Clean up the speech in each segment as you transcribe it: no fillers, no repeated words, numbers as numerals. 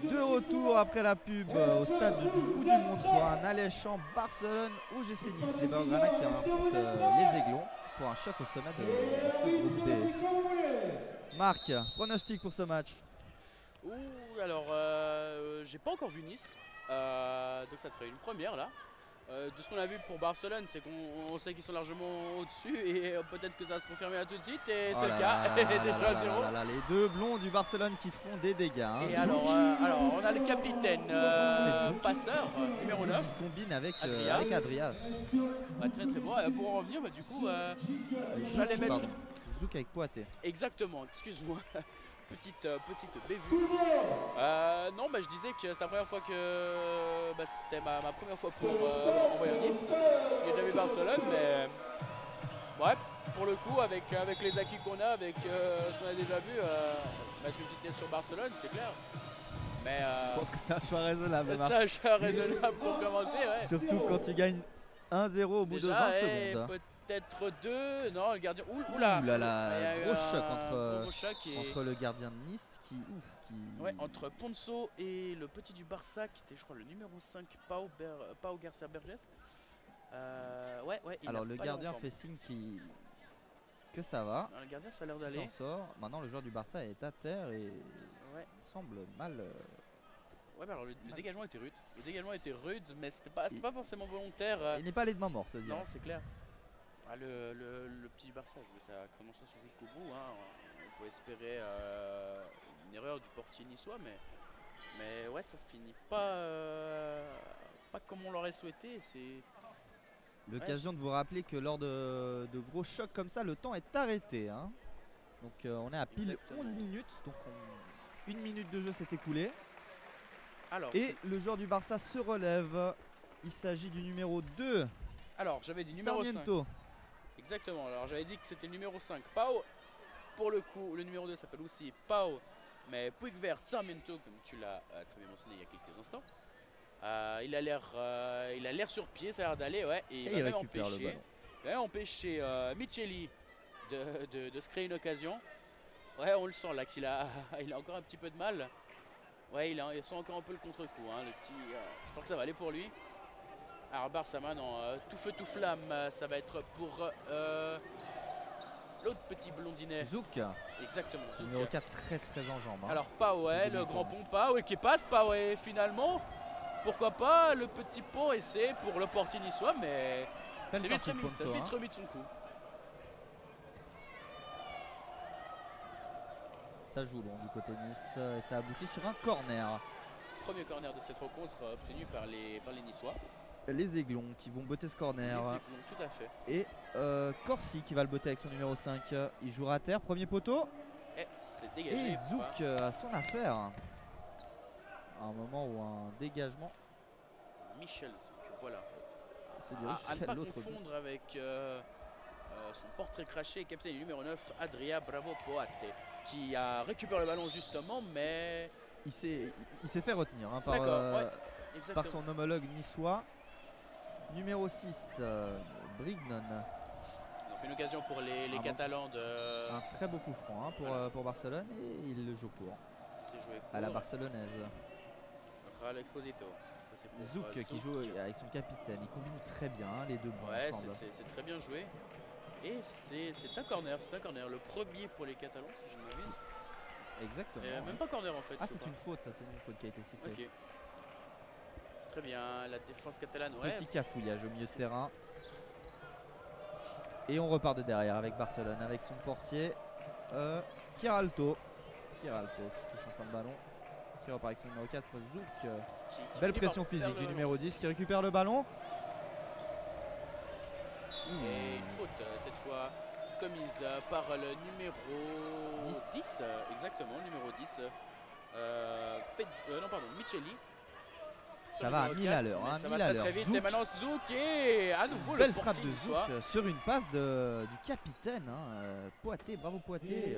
De retour après la pub au stade du bout du monde pour un alléchant Barcelone OGC Nice. Les Blaugrana qui remportent les Aiglons pour un choc au sommet de ce groupe B. Marc, pronostic pour ce match? Ouh, alors j'ai pas encore vu Nice, donc ça serait une première là. De ce qu'on a vu pour Barcelone, c'est qu'on sait qu'ils sont largement au-dessus et peut-être que ça va se confirmer là tout de suite et c'est le cas. Déjà à 0. Les deux blonds du Barcelone qui font des dégâts. Hein. Et alors on a le capitaine passeur, numéro 9. Qui combine avec Adria. Très très bon. Pour en revenir, du coup, j'allais mettre... Zouk avec Poaté. Exactement, excuse-moi. Petite bévue. Non, je disais que c'est la première fois que c'était ma première fois pour envoyer Nice. J'ai déjà vu Barcelone, mais ouais, pour le coup, avec les acquis qu'on a, avec ce qu'on a déjà vu, mettre une petite pièce sur Barcelone, c'est clair. Mais je pense que c'est un choix raisonnable. C'est un choix raisonnable pour commencer, ouais. Surtout quand tu gagnes 1-0 au bout de 20 secondes. Peut-être 2, non, le gardien. Oula, gros choc entre le gardien de Nice Ouais, entre Ponceau et le petit du Barça qui était, je crois, le numéro 5, Pau Garcia Berges. Ouais. Alors le gardien fait signe que ça va. Alors, le gardien, ça a l'air d'aller. Il s'en sort. Maintenant, le joueur du Barça est à terre et semble mal. Ouais, alors le dégagement était rude. Le dégagement était rude, mais c'était pas forcément volontaire. Il n'est pas allé de main morte. Non, c'est clair. Le petit Barça, ça a commencé jusqu'au bout. Hein. On peut espérer une erreur du portier niçois, mais ouais, ça finit pas comme on l'aurait souhaité. C'est l'occasion de vous rappeler que lors de gros chocs comme ça, le temps est arrêté. Hein. Donc on est à pile 11 minutes. Donc 1 minute de jeu s'est écoulée. Et le joueur du Barça se relève. Il s'agit du numéro 2. Alors j'avais dit numéro Sarmiento. 5. Exactement, alors j'avais dit que c'était le numéro 5, Pau. Pour le coup, le numéro 2 s'appelle aussi Pau, mais Puigvert Sarmiento, comme tu l'as très bien mentionné il y a quelques instants. Il a l'air sur pied, ça a l'air d'aller, ouais. Et il va même empêcher Micheli de se créer une occasion. Ouais, on le sent là qu'il a encore un petit peu de mal. Ouais, il sent encore un peu le contre-coup, hein, le petit. J'espère que ça va aller pour lui. Alors Barça maintenant, tout feu tout flamme, ça va être pour l'autre petit blondinet. Zouk. Exactement. Zouk. Numéro 4 très en jambes. Hein. Alors Pau, le grand pont Pau qui passe, Pau finalement. Pourquoi pas le petit pont essai pour le portier niçois, mais c'est vite remis de son coup. Ça joue long du côté Nice et ça aboutit sur un corner. Premier corner de cette rencontre obtenu par les Niçois. Les Aiglons qui vont botter ce corner. Les Aiglons, tout à fait. Et Corsi qui va le botter avec son numéro 5. Il jouera à terre, premier poteau. Et c'est dégagé. Et Zouk a son affaire. À un moment où un dégagement. Michel Zouk, voilà. À ne pas confondre avec son portrait craché, capitaine numéro 9, Adria Bravo Poate, qui a récupéré le ballon justement, mais il s'est fait retenir hein, par son homologue niçois. Numéro 6, Brignon. Donc une occasion pour les Catalans de... Un très beau coup franc hein, pour Barcelone et il le joue court. À la barcelonaise. À l'Exposito. Zouk qui joue avec son capitaine. Il combine très bien hein, les deux bons ensemble. C'est très bien joué. Et c'est un corner, le premier pour les Catalans si je ne m'abuse. Exactement. Même pas corner en fait. Ah c'est une faute qui a été sifflée. Okay. Très bien, la défense catalane. Petit cafouillage au milieu de terrain. Et on repart de derrière avec Barcelone, avec son portier Kiralto. Qui touche enfin le ballon. Qui repart avec son numéro 4, Zouk. Belle pression physique du numéro 10 qui récupère le ballon. Et une faute cette fois commise par le numéro 10. Exactement, le numéro 10. Micheli. Ça va à 1000 à l'heure. Ça va très vite. Et maintenant Zouk et à nouveau belle frappe de Zouk sur une passe du capitaine. Poaté, bravo Poaté.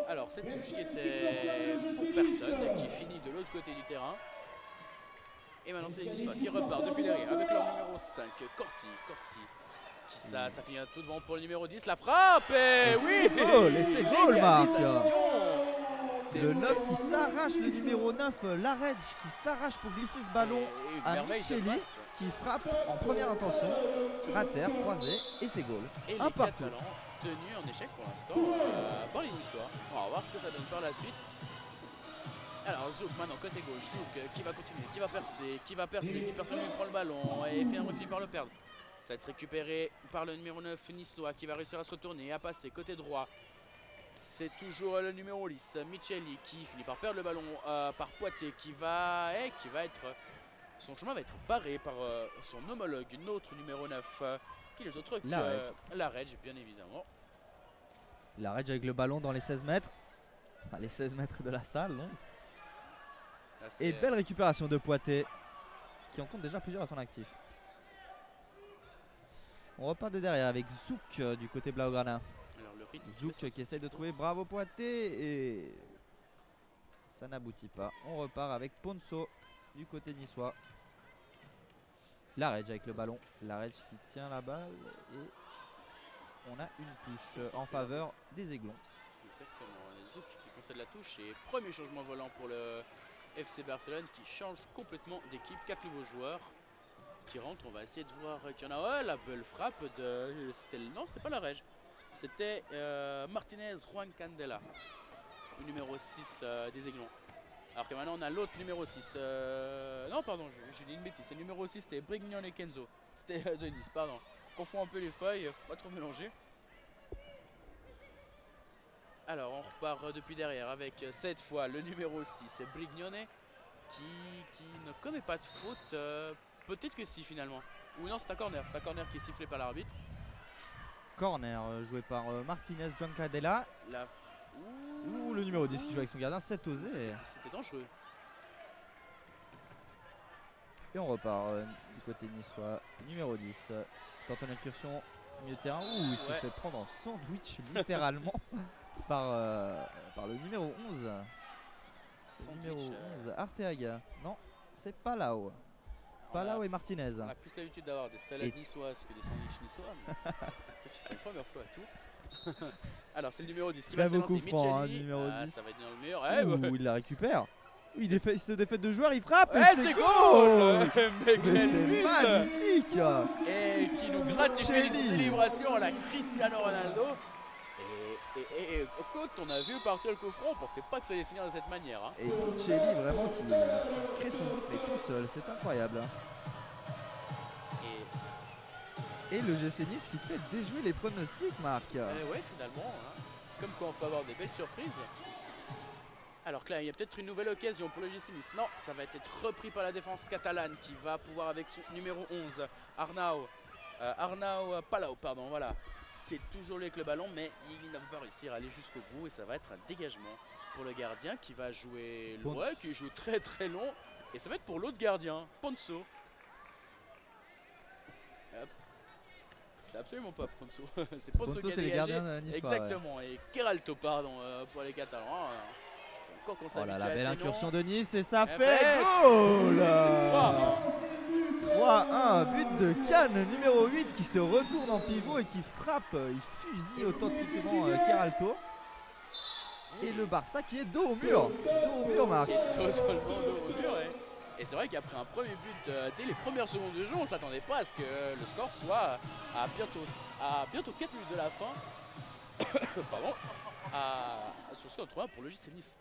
Alors cette touche qui était pour personne, qui finit de l'autre côté du terrain. Et maintenant c'est Nice qui repart depuis derrière avec leur numéro 5, Corsi. Ça finit tout devant pour le numéro 10. La frappe et oui, c'est goal, Marc. l'égalisation. Le 9 qui s'arrache, le numéro 9, Larege, qui s'arrache pour glisser ce ballon Et une à merveille de Micheli, passe. qui frappe en première intention, rater, croisé, et c'est goal. Et Un les partout. Catalans tenus en échec pour l'instant par les Niçois. On va voir ce que ça donne par la suite. Alors Zouk maintenant côté gauche, Zouk qui va continuer, qui va percer, qui personne ne lui prend le ballon et finalement finit par le perdre. Ça va être récupéré par le numéro 9 niçois qui va réussir à se retourner et à passer côté droit. C'est toujours le numéro 10, Micheli, qui finit par perdre le ballon par Poitiers, qui va être... Son chemin va être barré par son homologue, notre numéro 9, qui est les autres que Larege, bien évidemment. Larege avec le ballon dans les 16 mètres. Enfin, les 16 mètres de la salle, non. Là, et belle récupération de Poitiers, qui en compte déjà plusieurs à son actif. On repart de derrière avec Zouk du côté Blaugrana. Zouk qui essaie de trouver, bravo Poitiers, et ça n'aboutit pas. On repart avec Ponceau du côté niçois. Larege avec le ballon, Larege qui tient la balle et on a une touche en faveur des Aiglons. Exactement, Zouk qui concède la touche et premier changement volant pour le FC Barcelone qui change complètement d'équipe. 4 nouveaux joueurs qui rentrent, on va essayer de voir qu'il y en a. Oh, la belle frappe de... Non, c'était pas Larege. C'était Martinez Juan Candela, le numéro 6 des Aiglons. Alors que maintenant on a l'autre numéro 6. Non, pardon, j'ai dit une bêtise. Le numéro 6 c'était Brignone Kenzo. C'était de Nice, pardon. Je confonds un peu les feuilles, faut pas trop mélanger. Alors on repart depuis derrière avec cette fois le numéro 6, Brignone, qui ne commet pas de faute. Peut-être que si finalement. Ou non, c'est un corner qui est sifflé par l'arbitre. Corner joué par Martinez Juan Candela. Ouh, le numéro 10 qui joue avec son gardien, 7 osé. C'était dangereux. Et on repart du côté niçois. Numéro 10 tente une incursion au milieu de terrain. Ouh, il s'est fait prendre en sandwich littéralement par le numéro 11. Le numéro 11, Arteaga. Non, c'est Palau. Palau et Martinez. On a plus l'habitude d'avoir des salades niçoises que des sandwichs niçois. C'est un choix, mais un à tout. Alors c'est le numéro 10 qui va s'élancer, Micheli. Numéro 10. Ça va être dans le mur. Il la récupère. Il se défait de joueur, il frappe. Et c'est goal. Mais c'est magnifique. Et qui nous gratifie une célébration à la Cristiano Ronaldo. Et quand on a vu partir le coup franc, on pensait pas que ça allait finir de cette manière. Hein. Et Micheli vraiment qui crée son but mais tout seul, c'est incroyable. Et le GC Nice qui fait déjouer les pronostics, Marc. Ouais, finalement, hein. Comme quoi on peut avoir des belles surprises. Alors que là, il y a peut-être une nouvelle occasion pour le GC Nice. Non, ça va être repris par la défense catalane qui va pouvoir avec son numéro 11, Arnau Palau, pardon, voilà. C'est toujours lui avec le ballon, mais il n'a pas réussi à aller jusqu'au bout et ça va être un dégagement pour le gardien qui va jouer loin, qui joue très très long. Et ça va être pour l'autre gardien, Ponceau. C'est absolument pas Ponceau. C'est Ponceau qui a dégagé. Les gardiens niçois, exactement. Ouais. Et Keralto, pardon, pour les Catalans. Quand on oh là là, à belle ces incursion noms, de Nice et ça fait goal. 3-1, but de Cannes, numéro 8 qui se retourne en pivot et qui frappe, il fusille authentiquement Keralto. Et le Barça qui est dos au mur, Marc. Totalement dos au mur, ouais. Et c'est vrai qu'après un premier but, dès les premières secondes de jeu, on ne s'attendait pas à ce que le score soit à bientôt 4 minutes de la fin. Pardon, sur score 3 pour le JC Nice.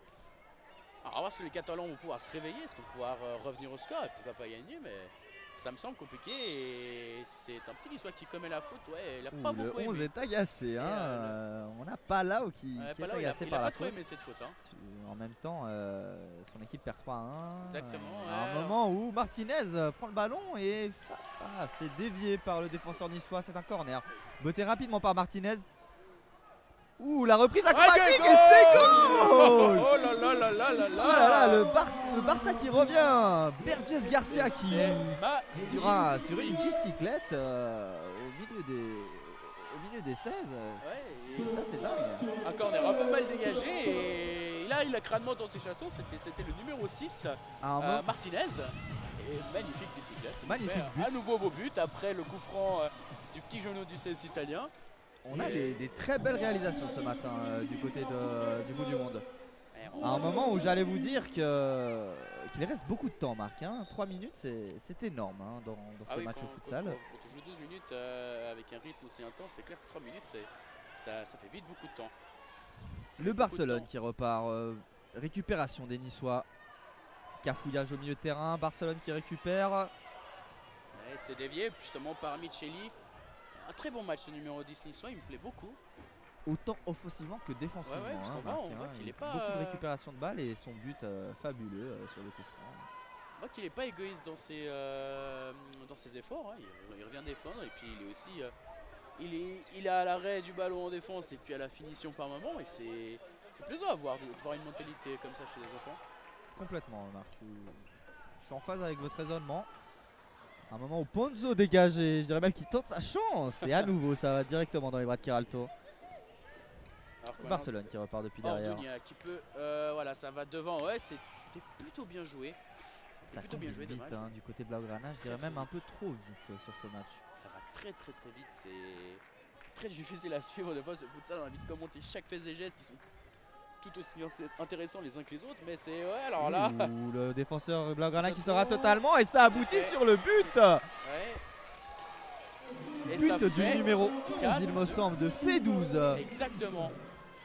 Alors on va voir ce que les Catalans vont pouvoir se réveiller, est-ce qu'on va pouvoir revenir au score et pourquoi pas gagner, mais ça me semble compliqué et c'est un petit Niçois qui commet la faute, ouais, il a pas beaucoup aimé. Le 11 est agacé, hein. On n'a pas là qui est agacé par la faute. Il a pas trop aimé cette faute. Hein. En même temps, son équipe perd 3-1. Exactement. À un moment où Martinez prend le ballon et c'est dévié par le défenseur niçois, c'est un corner. Botté rapidement par Martinez. Ouh, la reprise acrobatique et c'est goal. Oh là là là là là là. Oh là là, le Barça qui revient. Berges Garcia qui sur une bicyclette au milieu des 16. C'est dingue. Un corner un peu mal dégagé et là il a crânement tenté Chassot, c'était le numéro 6 Martinez. Et magnifique bicyclette. Magnifique but. Un nouveau beau but après le coup franc du petit genou du CS italien. On a des très belles réalisations ce matin du côté du bout du monde. À un moment où j'allais vous dire qu'il reste beaucoup de temps, Marc. Hein. 3 minutes, c'est énorme hein, dans ces matchs au futsal. Quand on joue 12 minutes avec un rythme aussi intense, c'est clair que 3 minutes, ça fait vite beaucoup de temps. Le Barcelone qui repart. Récupération des Niçois. Cafouillage au milieu de terrain. Barcelone qui récupère. C'est dévié justement par Micheli. Un très bon match ce numéro 10 niçois, il me plaît beaucoup. Autant offensivement que défensivement. Ouais, hein, on voit qu'il est pas. Beaucoup de récupération de balles et son but fabuleux sur le coup franc. On voit qu'il n'est pas égoïste dans ses efforts. Hein. Il revient défendre et puis il est aussi. Il est à l'arrêt du ballon en défense et puis à la finition par moment. Et c'est plaisant à voir, de voir une mentalité comme ça chez les enfants. Complètement, Marc. Je suis en phase avec votre raisonnement. Un moment où Ponzo dégage et je dirais même qu'il tente sa chance. Et à nouveau, ça va directement dans les bras de Kiralto. Barcelone qui repart depuis derrière. Ordonia qui peut, voilà, ça va devant. Ouais, c'était plutôt bien joué. Ça plutôt bien joué vite hein, du côté Blaugrana. Je dirais même un peu trop vite sur ce match. Ça va très vite. C'est très difficile à suivre. Des fois, ce futsal, on a envie de commenter chaque fait et geste qui sont tout aussi intéressants les uns que les autres, mais c'est alors là. Ouh, le défenseur Blaugrana qui sera totalement et ça aboutit sur le but. Et but du numéro 11 il me semble de F12. Exactement.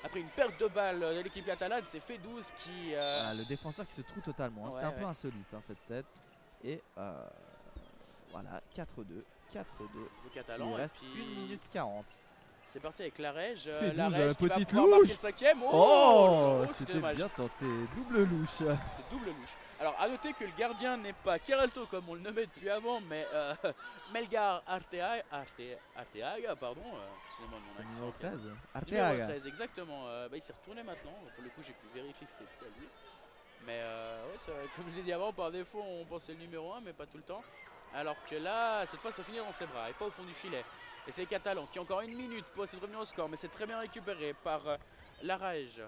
Après une perte de balle de l'équipe catalane, c'est F12 qui. Le défenseur qui se trouve totalement. Hein. C'était un peu insolite hein, cette tête. Et voilà 4-2. 4-2. Le Catalan. Il reste 1 minute 40. C'est parti avec Larège. Larège qui petite va louche. Le 5e. Oh, c'était bien tenté. Double louche. C'est double louche. Alors à noter que le gardien n'est pas Kiralto comme on le nommait depuis avant, mais Melgar Arteaga, pardon. Excusez-moi mon accent. Numéro 13. Arteaga. Numéro 13, exactement. Il s'est retourné maintenant. Pour le coup, j'ai pu vérifier que c'était lui. Mais comme je l'ai dit avant, par défaut, on pensait le numéro 1, mais pas tout le temps. Alors que là, cette fois, ça finit dans ses bras et pas au fond du filet. Et c'est les Catalans qui ont encore 1 minute pour essayer de revenir au score, mais c'est très bien récupéré par Larège.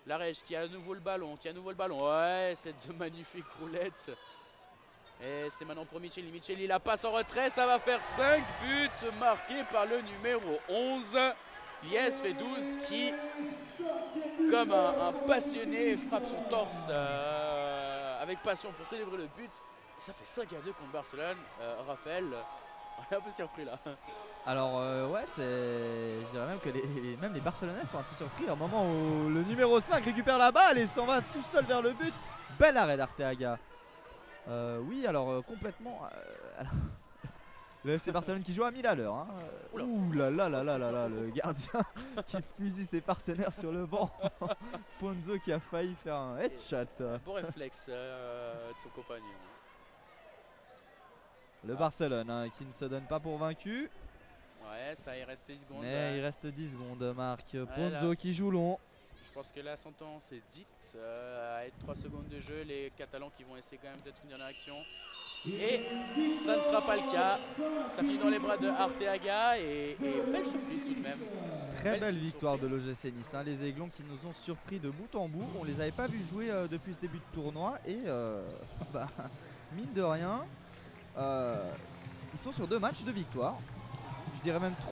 Larège qui a à nouveau le ballon, Ouais, cette magnifique roulette. Et c'est maintenant pour Micheli. Micheli la passe en retrait, ça va faire 5 buts marqués par le numéro 11. Lies F12 qui, comme un passionné, frappe son torse avec passion pour célébrer le but. Et ça fait 5-2 contre Barcelone. Raphaël, on est un peu surpris là. Alors ouais, je dirais même que même les Barcelonais sont assez surpris au moment où le numéro 5 récupère la balle et s'en va tout seul vers le but. Bel arrêt d'Arteaga. Oui, alors complètement. Le FC Barcelone qui joue à 1000 à l'heure. Hein. Ouh là là là là là là, le gardien qui fusille ses partenaires sur le banc. Ponzo qui a failli faire un headshot. Bon réflexe de son compagnon. Le Barcelone hein, qui ne se donne pas pour vaincu. Ouais, ça il reste 10 secondes. Mais il reste 10 secondes, Marc. Ponzo qui joue long. Je pense que la sentence est dite. Avec 3 secondes de jeu, les Catalans qui vont essayer quand même d'être une dernière action. Et ça ne sera pas le cas. Ça finit dans les bras de Arteaga et belle surprise tout de même. Très belle victoire de l'OGC Nice. Hein. Les Aiglons qui nous ont surpris de bout en bout. On les avait pas vus jouer depuis ce début de tournoi. Et mine de rien, ils sont sur 2 matchs de victoire. Je dirais même